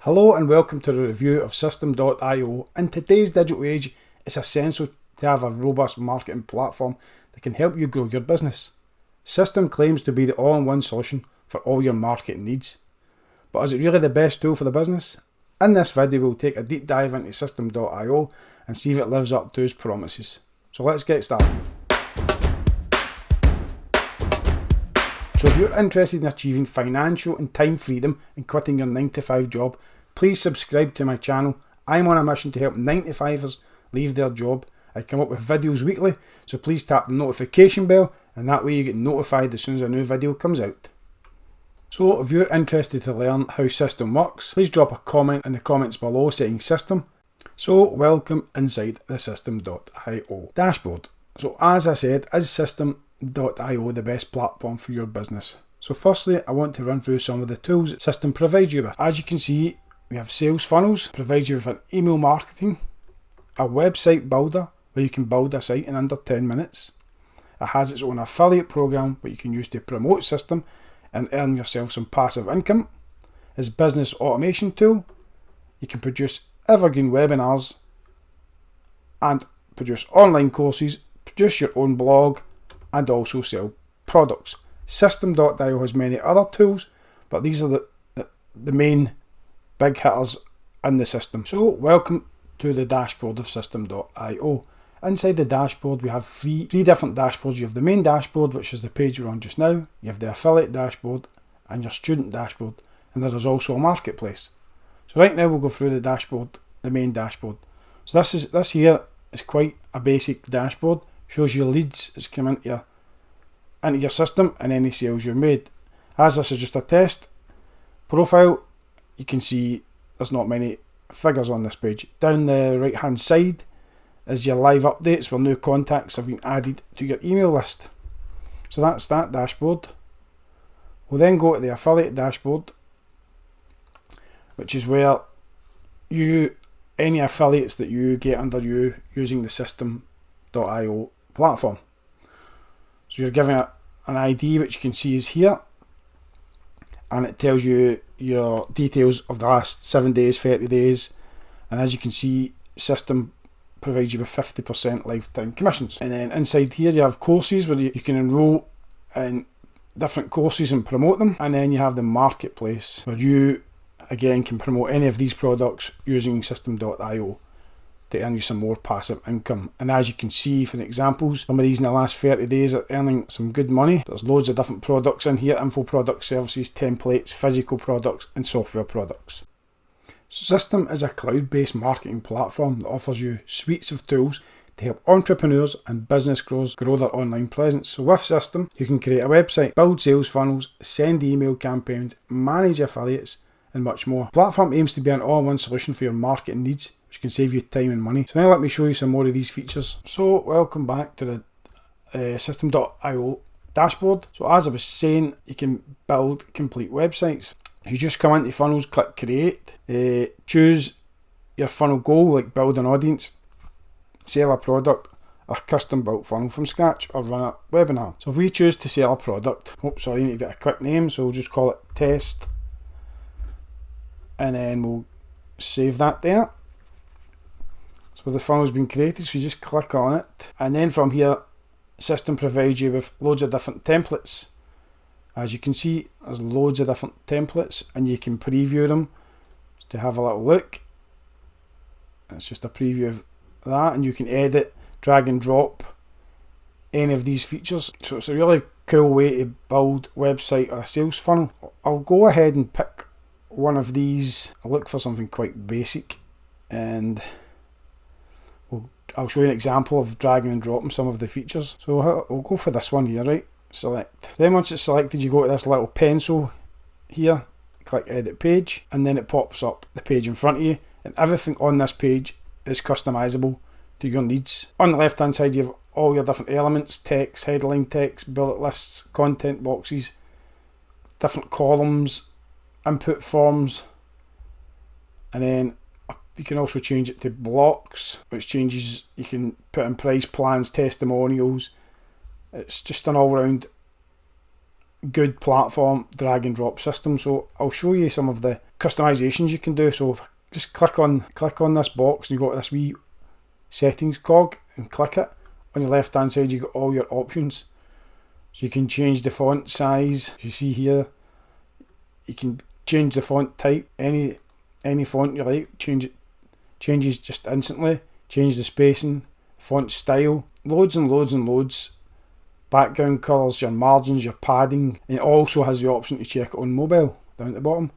Hello and welcome to the review of systeme.io. In today's digital age, it's essential to have a robust marketing platform that can help you grow your business. Systeme claims to be the all-in-one solution for all your marketing needs. But is it really the best tool for the business? In this video, we'll take a deep dive into systeme.io and see if it lives up to its promises. So let's get started. So if you're interested in achieving financial and time freedom and quitting your 9-to-5 job, please subscribe to my channel. I'm on a mission to help 9-to-5ers leave their job. I come up with videos weekly, so please tap the notification bell and that way you get notified as soon as a new video comes out. So if you're interested to learn how Systeme works, please drop a comment in the comments below saying Systeme. So welcome inside the systeme.io dashboard. So as I said, is systeme.io the best platform for your business? So firstly, I want to run through some of the tools that Systeme provides you with. As you can see, we have sales funnels, provides you with an email marketing, a website builder where you can build a site in under 10 minutes. It has its own affiliate program where you can use to promote Systeme and earn yourself some passive income. Its business automation tool, you can produce evergreen webinars and produce online courses, produce your own blog and also sell products. Systeme.io has many other tools, but these are the main big hitters in the system. So welcome to the dashboard of systeme.io. Inside the dashboard we have three different dashboards. You have the main dashboard, which is the page we're on just now. You have the affiliate dashboard and your student dashboard, and there is also a marketplace. So right now we'll go through the dashboard, the main dashboard. So this here is quite a basic dashboard. Shows your leads that's come into your system and any sales you've made. As this is just a test profile, you can see there's not many figures on this page. Down the right hand side is your live updates where new contacts have been added to your email list. So that's that dashboard. We'll then go to the affiliate dashboard, which is where any affiliates that you get under you using the systeme.io platform. So you're given an ID, which you can see is here, and it tells you your details of the last 7 days, 30 days, and as you can see, Systeme provides you with 50% lifetime commissions. And then inside here you have courses where you can enroll in different courses and promote them, and then you have the marketplace where you again can promote any of these products using systeme.io to earn you some more passive income. And as you can see from examples, some of these in the last 30 days are earning some good money. There's loads of different products in here: info products, services, templates, physical products and software products. Systeme is a cloud-based marketing platform that offers you suites of tools to help entrepreneurs and business growers grow their online presence. So with Systeme, you can create a website, build sales funnels, send email campaigns, manage affiliates and much more. The platform aims to be an all-in-one solution for your marketing needs, which can save you time and money. So now let me show you some more of these features. So welcome back to the systeme.io dashboard. So as I was saying, you can build complete websites. You just come into funnels, click create, choose your funnel goal, like build an audience, sell a product, a custom built funnel from scratch, or run a webinar. So if we choose to sell a product, I need to get a quick name, so we'll just call it test, and then we'll save that there. So the funnel's been created, so you just click on it, and then from here Systeme provides you with loads of different templates. As you can see, there's loads of different templates and you can preview them to have a little look. It's just a preview of that, and you can edit, drag and drop any of these features. So it's a really cool way to build a website or a sales funnel. I'll go ahead and pick one of these. I'll look for something quite basic, and I'll show you an example of dragging and dropping some of the features. So we'll go for this one here, right? Select. Then once it's selected, you go to this little pencil here, click edit page, and then it pops up the page in front of you, and everything on this page is customizable to your needs. On the left hand side you have all your different elements: text, headline text, bullet lists, content boxes, different columns, input forms, and then you can also change it to blocks, which changes, you can put in price plans, testimonials. It's just an all-round good platform drag and drop system. So I'll show you some of the customizations you can do. So if I just click on this box, and you've got this wee settings cog, and click it. On the left hand side, you've got all your options. So you can change the font size, as you see here. You can change the font type, any font you like, changes just instantly. Change the spacing, font style, loads and loads and loads. Background colours, your margins, your padding. And it also has the option to check it on mobile down at the bottom.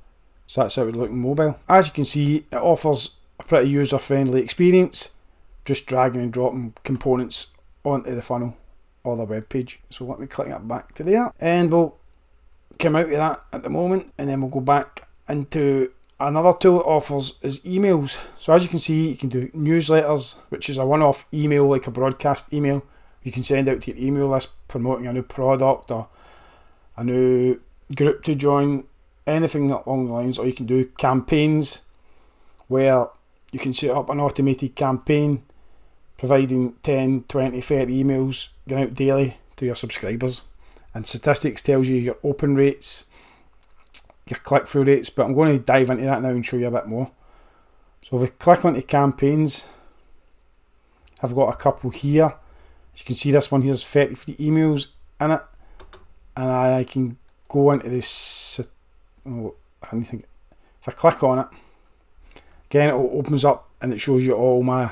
So that's how it would look on mobile. As you can see, it offers a pretty user-friendly experience, just dragging and dropping components onto the funnel or the web page. So let me click that back to there, and we'll come out of that at the moment, and then we'll go back into another tool that offers is emails. So as you can see, you can do newsletters, which is a one-off email, like a broadcast email you can send out to your email list promoting a new product or a new group to join, anything along the lines. Or you can do campaigns, where you can set up an automated campaign providing 10, 20, 30 emails going out daily to your subscribers. And statistics tells you your open rates, your click-through rates, but I'm going to dive into that now and show you a bit more. So if we click onto campaigns, I've got a couple here. As you can see, this one here is 33 emails in it, and I can go into this. If I click on it, again it opens up and it shows you all my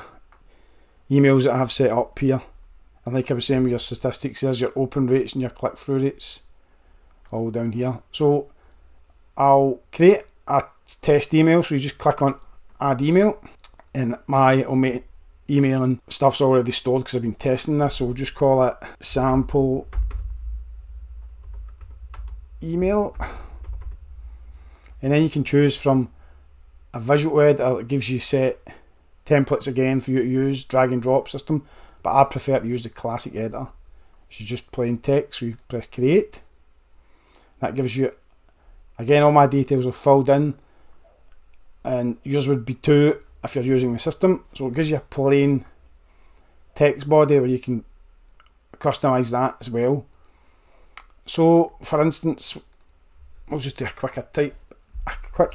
emails that I have set up here. And like I was saying with your statistics, there's your open rates and your click-through rates all down here. So I'll create a test email, so you just click on add email, and my email and stuff's already stored because I've been testing this, so we'll just call it sample email. And then you can choose from a visual editor that gives you set templates again for you to use, drag and drop system, but I prefer to use the classic editor. It's just plain text, so you press create. That gives you, again, all my details are filled in, and yours would be too if you're using the system. So it gives you a plain text body where you can customize that as well. So for instance, we'll just do a quick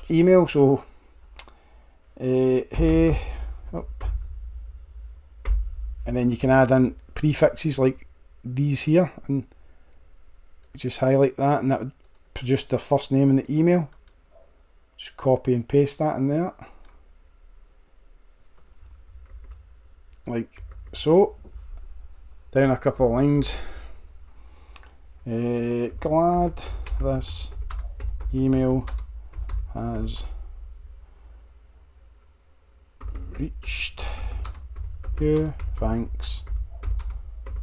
email. So hey, and then you can add in prefixes like these here, and just highlight that, and that would produce the first name in the email. Just copy and paste that in there, like so. Down a couple of lines. Glad this email has reached you. Thanks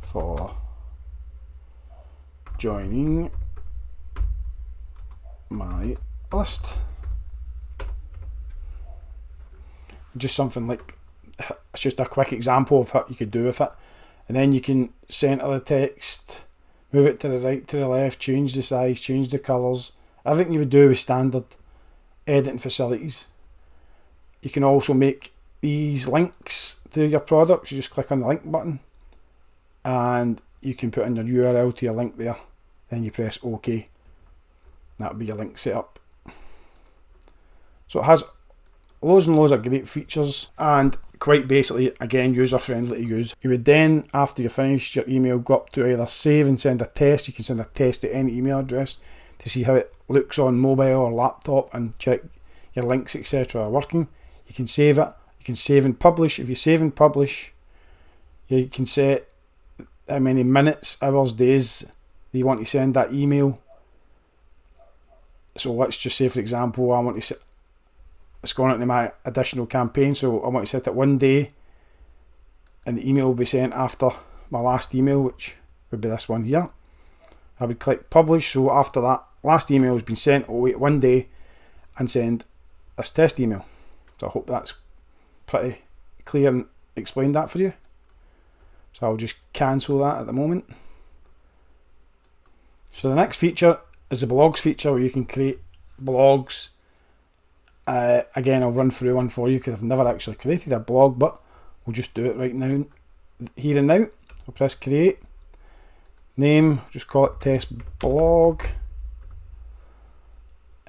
for joining my list. Just something like, it's just a quick example of what you could do with it. And then you can center the text, move it to the right, to the left, change the size, change the colours, everything you would do with standard editing facilities. You can also make these links to your products. You just click on the link button and you can put in your URL to your link there. Then you press OK. That'll be your link setup. So it has loads and loads of great features, and quite basically, again, user friendly to use. You would then, after you finished your email, go up to either save and send a test. You can send a test to any email address to see how it looks on mobile or laptop and check your links, etc. are working. You can save it. You can save and publish. If you save and publish, you can set how many minutes, hours, days that you want to send that email. So let's just say, for example, I want to set, it's going into my additional campaign, so I want to set it 1 day, and the email will be sent after my last email, which would be this one here. I would click publish, so after that last email has been sent, I'll wait 1 day and send this test email. So I hope that's pretty clear and explained that for you. So I'll just cancel that at the moment. So the next feature is the blogs feature, where you can create blogs. Again, I'll run through one for you because I've never actually created a blog, but we'll just do it right now, here and now. I'll press create. Name, just call it test blog.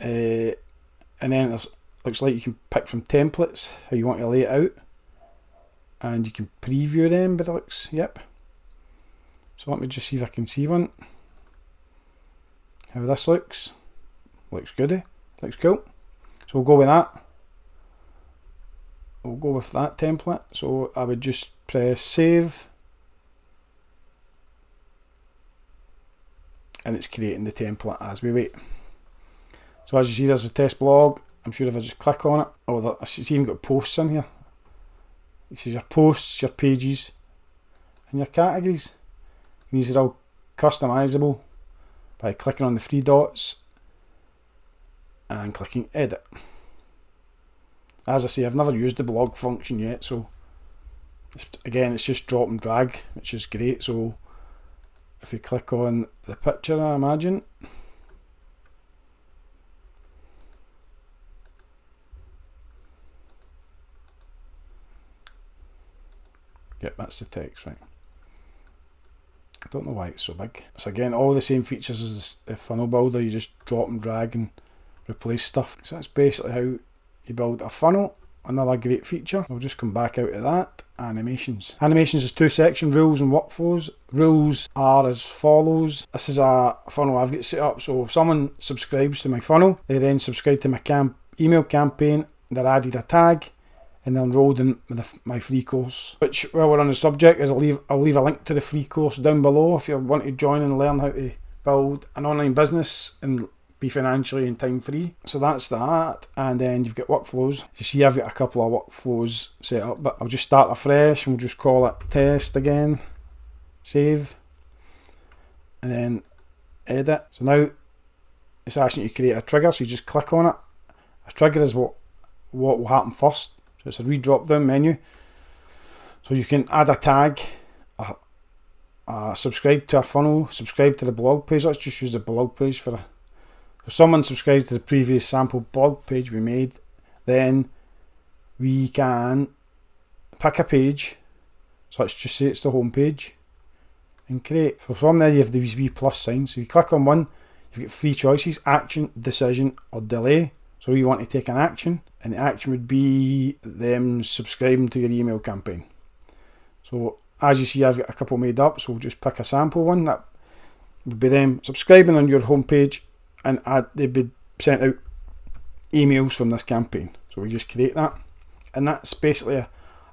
And then looks like you can pick from templates how you want to lay it out, and you can preview them by the looks. Yep. So let me just see if I can see one. How this looks. Looks good. Looks cool. So we'll go with that. We'll go with that template. So I would just press save, and it's creating the template as we wait. So as you see, there's a test blog. I'm sure if I just click on it, it's even got posts in here. It says your posts, your pages, and your categories. And these are all customizable by clicking on the three dots and clicking edit. As I say, I've never used the blog function yet, so again, it's just drop and drag, which is great. So if we click on the picture, I imagine, yep, that's the text, right. I don't know why it's so big. So again, all the same features as the funnel builder. You just drop and drag and replace stuff. So that's basically how you build a funnel. Another great feature. We'll just come back out of that. Animations. Animations is two sections, rules and workflows. Rules are as follows. This is a funnel I've got set up. So if someone subscribes to my funnel, they then subscribe to my email campaign, they're added a tag, and they're enrolled in my free course. Which, while we're on the subject, is I'll leave a link to the free course down below if you want to join and learn how to build an online business and be financially and time free. So that's that. And then you've got workflows. You see I've got a couple of workflows set up, but I'll just start afresh and we'll just call it test again. Save. And then edit. So now it's asking you to create a trigger, so you just click on it. A trigger is what will happen first. So it's a wee drop down menu. So you can add a tag, subscribe to a funnel, subscribe to the blog page. Let's just use the blog page for a. If someone subscribes to the previous sample blog page we made, then we can pick a page. So let's just say it's the home page and create. So from there you have these wee plus signs. So you click on one, you've got three choices: action, decision, or delay. So you want to take an action, and the action would be them subscribing to your email campaign. So as you see, I've got a couple made up, so we'll just pick a sample one. That would be them subscribing on your homepage, and they'd be sent out emails from this campaign. So we just create that, and that's basically a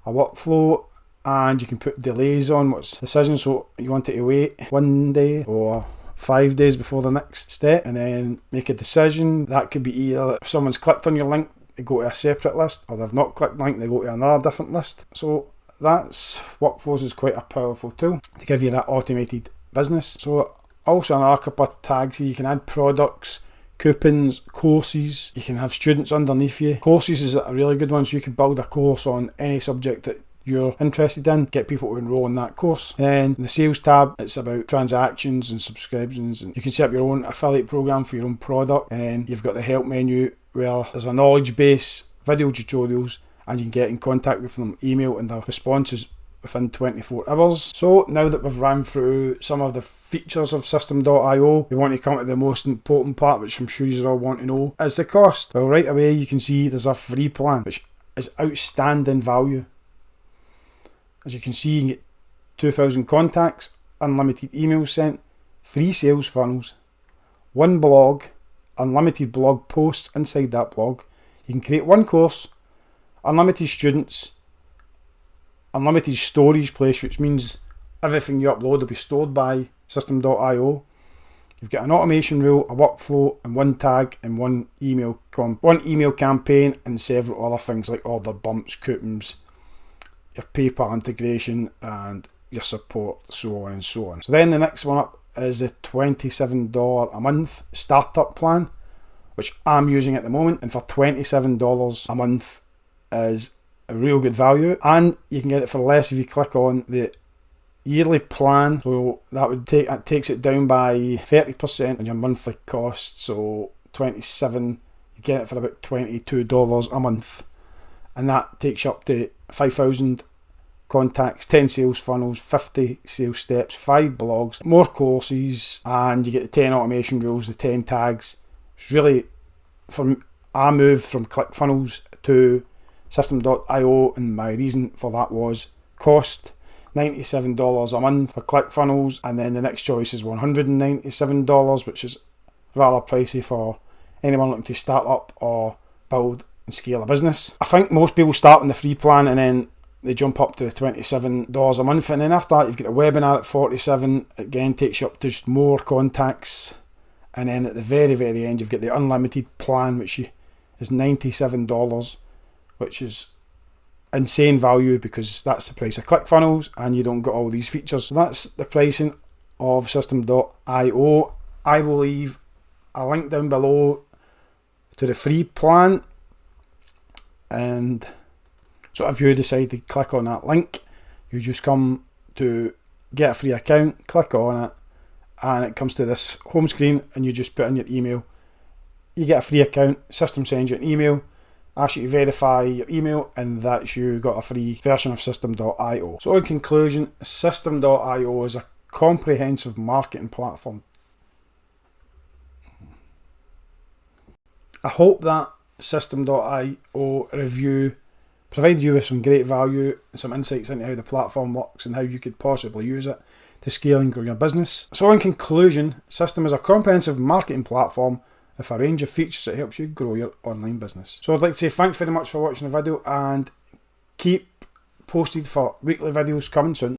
workflow. And you can put delays on what's decision, so you want it to wait 1 day or 5 days before the next step, and then make a decision. That could be either if someone's clicked on your link, they go to a separate list, or they've not clicked link, they go to another different list. So that's workflows is quite a powerful tool to give you that automated business. So also another couple of tags here. You can add products, coupons, courses. You can have students underneath you. Courses is a really good one, so you can build a course on any subject that you're interested in, get people to enroll in that course. And then in the sales tab, it's about transactions and subscriptions, and you can set up your own affiliate program for your own product. And then you've got the help menu where there's a knowledge base, video tutorials, and you can get in contact with them, email, and their responses within 24 hours. So now that we've ran through some of the features of systeme.io, we want to come to the most important part, which I'm sure you all want to know, is the cost. Well, right away you can see there's a free plan, which is outstanding value. As you can see, you can get 2,000 contacts, unlimited emails sent, free sales funnels, one blog, unlimited blog posts inside that blog. You can create one course, unlimited students, unlimited storage place, which means everything you upload will be stored by systeme.io. You've got an automation rule, a workflow, and one tag, and one email campaign, and several other things like order bumps, coupons, your PayPal integration, and your support, so on and so on. So then the next one up is the $27 a month startup plan, which I'm using at the moment, and for $27 a month is a real good value, and you can get it for less if you click on the yearly plan. So that takes it down by 30% on your monthly cost. So 27, you get it for about $22 a month, and that takes you up to 5,000 contacts, 10 sales funnels, 50 sales steps, 5 blogs, more courses, and you get the 10 automation rules, the 10 tags. It's really I moved from ClickFunnels to systeme.io, and my reason for that was cost. $97 a month for ClickFunnels, and then the next choice is $197, which is rather pricey for anyone looking to start up or build and scale a business. I think most people start on the free plan and then they jump up to the $27 a month, and then after that you've got a webinar at $47. Again, takes you up to just more contacts, and then at the very end you've got the unlimited plan, which is $97, which is insane value because that's the price of ClickFunnels and you don't get all these features. So that's the pricing of systeme.io. I will leave a link down below to the free plan, and so if you decide to click on that link, you just come to get a free account, click on it, and it comes to this home screen, and you just put in your email. You get a free account, system sends you an email, asks you to verify your email, and that's you got a free version of systeme.io. So in conclusion, systeme.io is a comprehensive marketing platform. I hope that systeme.io review provided you with some great value and some insights into how the platform works and how you could possibly use it to scale and grow your business. So in conclusion, Systeme is a comprehensive marketing platform with a range of features that helps you grow your online business. So I'd like to say thanks very much for watching the video, and keep posted for weekly videos coming soon.